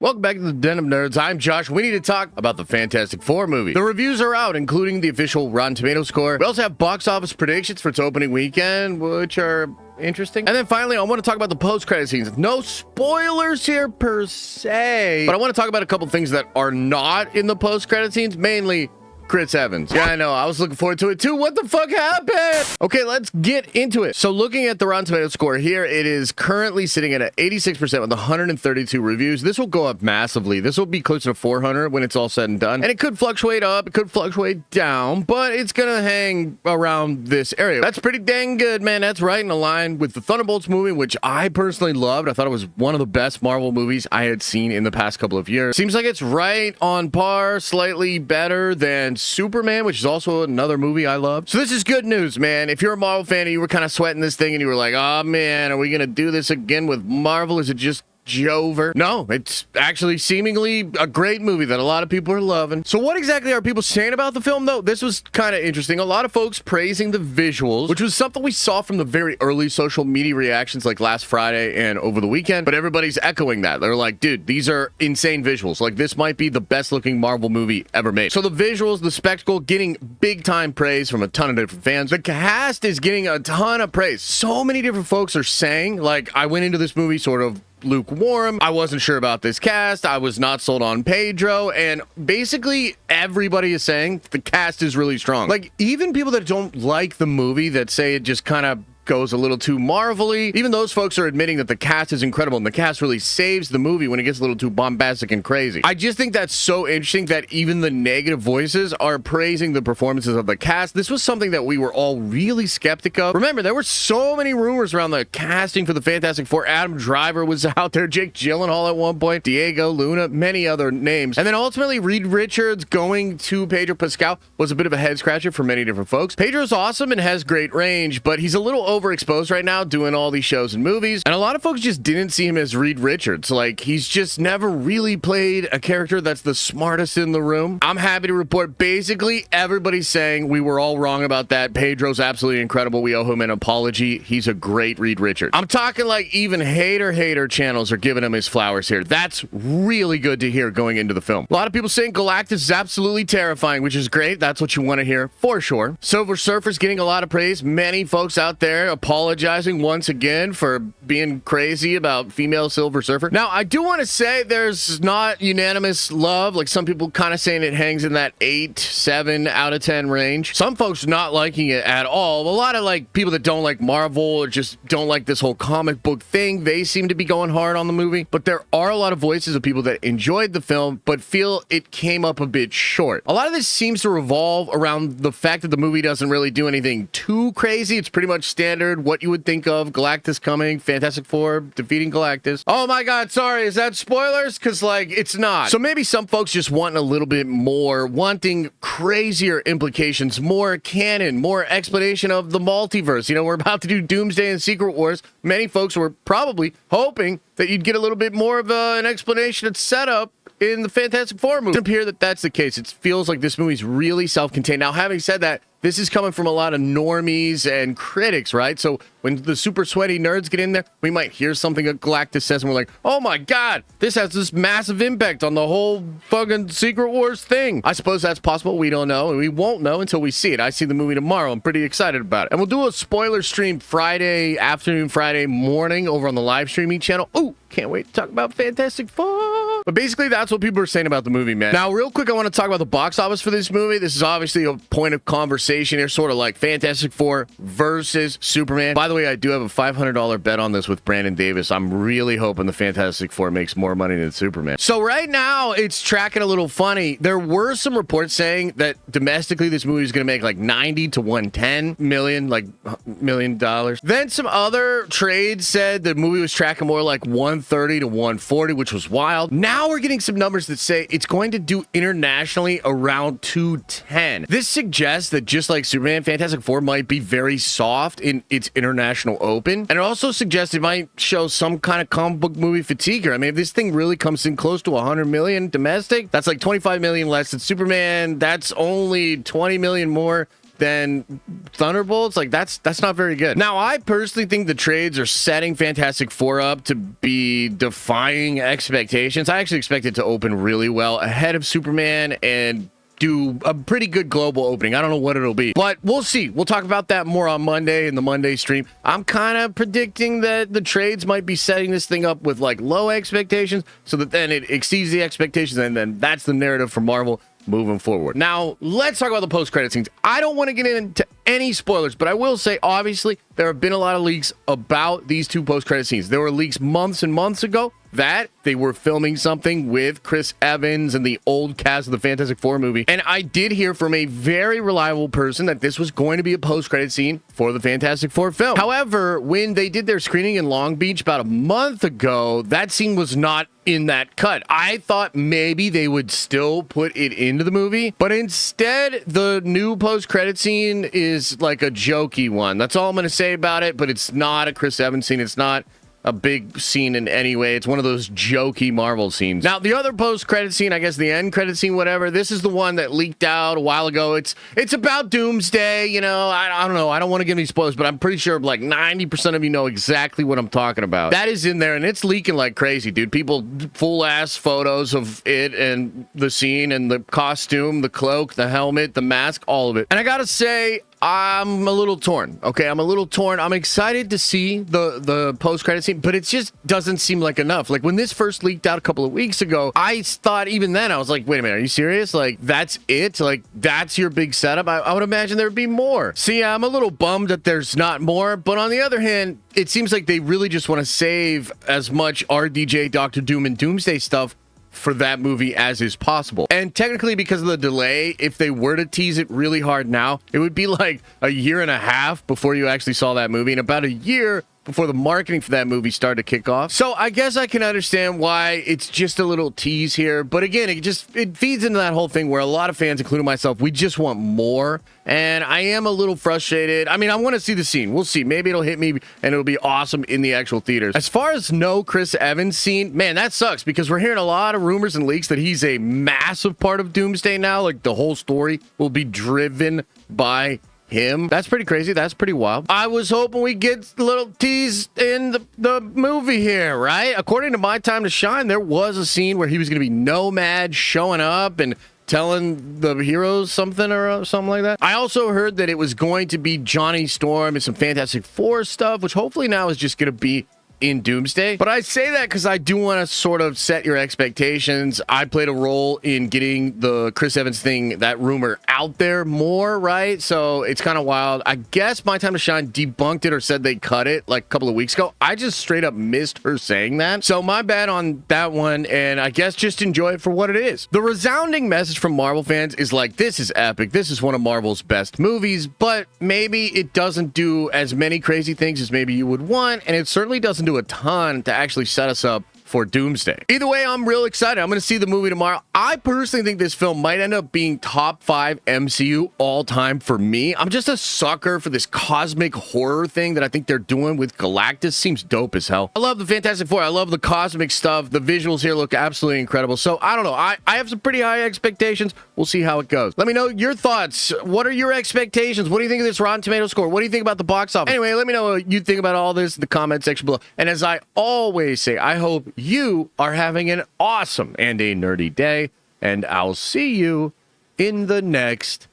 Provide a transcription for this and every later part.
Welcome back to the Den of Nerds. I'm Josh. We need to talk about the Fantastic Four movie. The reviews are out, including the official Rotten Tomatoes score. We also have box office predictions for its opening weekend, which are interesting. And then finally, I want to talk about the post-credit scenes. No spoilers here per se, but I want to talk about a couple things that are not in the post-credit scenes, mainly Chris Evans. Yeah, I know. I was looking forward to it too. What the fuck happened? Okay, let's get into it. So looking at the Rotten Tomatoes score here, it is currently sitting at 86% with 132 reviews. This will go up massively. This will be closer to 400 when it's all said and done. And it could fluctuate up, it could fluctuate down, but it's gonna hang around this area. That's pretty dang good, man. That's right in line with the Thunderbolts movie, which I personally loved. I thought it was one of the best Marvel movies I had seen in the past couple of years. Seems like it's right on par, slightly better than Superman, which is also another movie I love. So this is good news, man. If you're a Marvel fan and you were kind of sweating this thing and you were like, oh man, are we gonna do this again with Marvel? Is it just Jover? No, it's actually seemingly a great movie that a lot of people are loving. So what exactly are people saying about the film, though? This was kind of interesting. A lot of folks praising the visuals, which was something we saw from the very early social media reactions like last Friday and over the weekend, but everybody's echoing that. They're like, dude, these are insane visuals. Like, this might be the best looking Marvel movie ever made. So the visuals, the spectacle, getting big time praise from a ton of different fans. The cast is getting a ton of praise. So many different folks are saying, like, I went into this movie sort of lukewarm. I wasn't sure about this cast. I was not sold on Pedro. And basically everybody is saying the cast is really strong. Like, even people that don't like the movie, that say it just kind of goes a little too Marvel-y, even those folks are admitting that the cast is incredible and the cast really saves the movie when it gets a little too bombastic and crazy. I just think that's so interesting that even the negative voices are praising the performances of the cast. This was something that we were all really skeptic of. Remember, there were so many rumors around the casting for the Fantastic Four. Adam Driver was out there, Jake Gyllenhaal at one point, Diego Luna, many other names. And then ultimately, Reed Richards going to Pedro Pascal was a bit of a head scratcher for many different folks. Pedro's awesome and has great range, but he's a little overexposed right now doing all these shows and movies, and a lot of folks just didn't see him as Reed Richards. Like, he's just never really played a character that's the smartest in the room. I'm happy to report basically everybody's saying we were all wrong about that. Pedro's absolutely incredible. We owe him an apology. He's a great Reed Richards. I'm talking like even hater channels are giving him his flowers here. That's really good to hear going into the film. A lot of people saying Galactus is absolutely terrifying, which is great. That's what you want to hear for sure. Silver Surfer's getting a lot of praise. Many folks out there apologizing once again for being crazy about female Silver Surfer. Now, I do want to say there's not unanimous love. Like, some people kind of saying it hangs in that 8, 7 out of 10 range. Some folks not liking it at all. A lot of like people that don't like Marvel or just don't like this whole comic book thing, they seem to be going hard on the movie. But there are a lot of voices of people that enjoyed the film but feel it came up a bit short. A lot of this seems to revolve around the fact that the movie doesn't really do anything too crazy. It's pretty much standard what you would think of. Galactus coming, Fantastic Four defeating Galactus. Oh my god, sorry, is that spoilers? Because, like, it's not. So maybe some folks just wanting a little bit more, wanting crazier implications, more canon, more explanation of the multiverse. You know, we're about to do Doomsday and Secret Wars. Many folks were probably hoping that you'd get a little bit more of an explanation and setup in the Fantastic Four movie. It doesn't appear that that's the case. It feels like this movie's really self-contained. Now, having said that, this is coming from a lot of normies and critics, right? So when the super sweaty nerds get in there, we might hear something that Galactus says and we're like, oh my god, this has this massive impact on the whole fucking Secret Wars thing. I suppose that's possible. We don't know, and we won't know until we see it. I see the movie tomorrow. I'm pretty excited about it. And we'll do a spoiler stream Friday afternoon, Friday morning over on the live streaming channel. Oh, can't wait to talk about Fantastic Four. But basically, that's what people are saying about the movie, man. Now, real quick, I want to talk about the box office for this movie. This is obviously a point of conversation here, sort of like Fantastic Four versus Superman. By the way, I do have a $500 bet on this with Brandon Davis. I'm really hoping the Fantastic Four makes more money than Superman. So right now, it's tracking a little funny. There were some reports saying that domestically, this movie is going to make like 90 to 110 million, like $1 million. Then some other trades said the movie was tracking more like 130 to 140, which was wild. Now we're getting some numbers that say it's going to do internationally around 210. This suggests that just like Superman, Fantastic Four might be very soft in its international open. And it also suggests it might show some kind of comic book movie fatigue here. I mean, if this thing really comes in close to 100 million domestic, that's like 25 million less than Superman. That's only 20 million more than Thunderbolts, like that's not very good. Now, I personally think the trades are setting Fantastic Four up to be defying expectations. I actually expect it to open really well ahead of Superman and do a pretty good global opening. I don't know what it'll be, but we'll see. We'll talk about that more on Monday in the Monday stream. I'm kind of predicting that the trades might be setting this thing up with like low expectations so that then it exceeds the expectations, and then that's the narrative for Marvel moving forward. Now, let's talk about the post-credit scenes. I don't want to get into any spoilers, but I will say, obviously, there have been a lot of leaks about these two post-credit scenes. There were leaks months and months ago that they were filming something with Chris Evans and the old cast of the Fantastic Four movie. And I did hear from a very reliable person that this was going to be a post-credit scene for the Fantastic Four film. However, when they did their screening in Long Beach about a month ago, that scene was not in that cut. I thought maybe they would still put it into the movie, but instead, the new post-credit scene is like a jokey one. That's all I'm going to say about it, but it's not a Chris Evans scene. It's not a big scene in any way. It's one of those jokey Marvel scenes. Now, the other post-credit scene, I guess the end credit scene, whatever, this is the one that leaked out a while ago. It's about Doomsday, you know. I don't know. I don't want to give any spoilers, but I'm pretty sure like 90% of you know exactly what I'm talking about. That is in there, and it's leaking like crazy, dude. People, full-ass photos of it and the scene and the costume, the cloak, the helmet, the mask, all of it. And I gotta say, I'm a little torn. Okay, I'm a little torn. I'm excited to see the post-credit scene, but it just doesn't seem like enough. Like when this first leaked out a couple of weeks ago, I thought even then, I was like, wait a minute, are you serious? Like that's it? Like that's your big setup? I would imagine there would be more. See, I'm a little bummed that there's not more, but on the other hand, it seems like they really just want to save as much RDJ, Doctor Doom, and Doomsday stuff for that movie as is possible. And technically, because of the delay, if they were to tease it really hard now, it would be like a year and a half before you actually saw that movie, and about a year before the marketing for that movie started to kick off. So I guess I can understand why it's just a little tease here. But again, it feeds into that whole thing where a lot of fans, including myself, we just want more. And I am a little frustrated. I mean, I want to see the scene. We'll see. Maybe it'll hit me and it'll be awesome in the actual theaters. As far as no Chris Evans scene, man, that sucks because we're hearing a lot of rumors and leaks that he's a massive part of Doomsday now. Like the whole story will be driven by him. That's pretty crazy. That's pretty wild. I was hoping we get a little tease in the movie here, right? According to My Time to Shine, there was a scene where he was going to be Nomad showing up and telling the heroes something or something like that. I also heard that it was going to be Johnny Storm and some Fantastic Four stuff, which hopefully now is just going to be in Doomsday. But I say that because I do want to sort of set your expectations. I played a role in getting the Chris Evans thing, that rumor, out there more, right? So it's kind of wild. I guess My Time to Shine debunked it or said they cut it like a couple of weeks ago. I just straight up missed her saying that. So my bad on that one, and I guess just enjoy it for what it is. The resounding message from Marvel fans is like, this is epic. This is one of Marvel's best movies, but maybe it doesn't do as many crazy things as maybe you would want, and it certainly doesn't do a ton to actually set us up for Doomsday. Either way, I'm real excited. I'm going to see the movie tomorrow. I personally think this film might end up being top 5 MCU all time for me. I'm just a sucker for this cosmic horror thing that I think they're doing with Galactus. Seems dope as hell. I love the Fantastic Four. I love the cosmic stuff. The visuals here look absolutely incredible. So I don't know. I have some pretty high expectations. We'll see how it goes. Let me know your thoughts. What are your expectations? What do you think of this Rotten Tomato score? What do you think about the box office? Anyway, let me know what you think about all this in the comment section below. And as I always say, I hope you are having an awesome and a nerdy day, and I'll see you in the next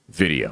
video.